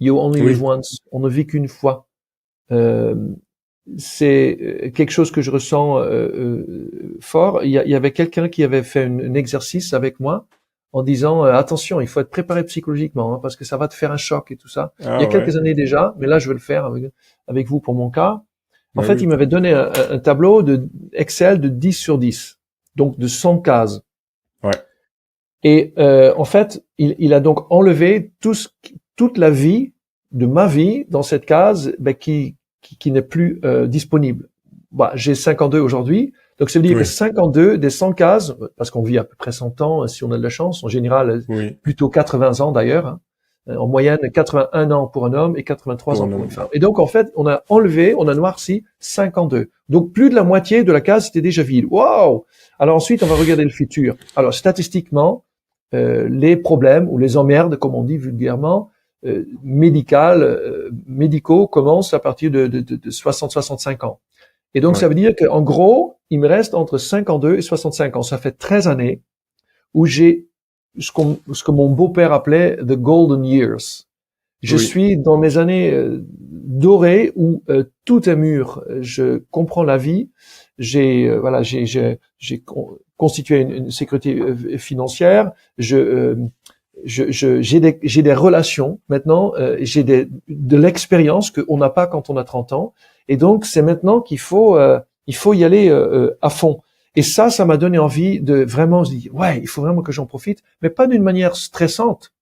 You only live once. On ne vit qu'une fois. C'est quelque chose que je ressens fort. Il y avait quelqu'un qui avait fait un exercice avec moi en disant attention, il faut être préparé psychologiquement parce que ça va te faire un choc et tout ça. Il y a quelques années déjà, mais là je vais le faire avec vous pour mon cas. En fait, il m'avait donné un tableau de Excel de 10 sur 10, donc de 100 cases. Ouais. Et en fait, il a donc enlevé toute la vie de ma vie dans cette case qui n'est plus disponible. Bah, j'ai 52 aujourd'hui, donc ça veut dire que 52 des 100 cases, parce qu'on vit à peu près 100 ans si on a de la chance, en général plutôt 80 ans d'ailleurs, hein, en moyenne 81 ans pour un homme et 83 ans pour une femme. Et donc en fait, on a noirci 52. Donc plus de la moitié de la case était déjà vide. Waouh! Alors ensuite, on va regarder le futur. Alors statistiquement, les problèmes ou les emmerdes, comme on dit vulgairement, médicaux commencent à partir de 60-65 ans. Et donc, ça veut dire qu'en gros, il me reste entre 52 et 65 ans. Ça fait 13 années où j'ai ce que mon beau-père appelait the golden years. Je suis dans mes années dorées où tout est mûr. Je comprends la vie. J'ai constitué une sécurité financière. J'ai des relations maintenant, j'ai de l'expérience qu'on n'a pas quand on a 30 ans, et donc c'est maintenant qu'il faut y aller à fond. Et ça m'a donné envie de vraiment se dire ouais, il faut vraiment que j'en profite, mais pas d'une manière stressante,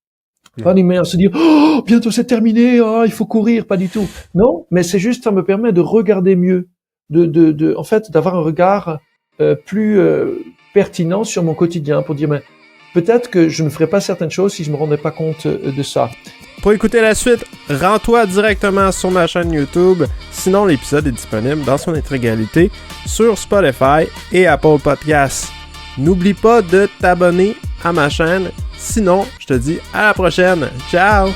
pas d'une manière de se dire oh bientôt c'est terminé, oh il faut courir, pas du tout. Non, mais c'est juste ça me permet de regarder mieux, en fait d'avoir un regard plus pertinent sur mon quotidien pour dire mais peut-être que je ne ferais pas certaines choses si je me rendais pas compte de ça. Pour écouter la suite, rends-toi directement sur ma chaîne YouTube. Sinon, l'épisode est disponible dans son intégralité sur Spotify et Apple Podcasts. N'oublie pas de t'abonner à ma chaîne. Sinon, je te dis à la prochaine. Ciao!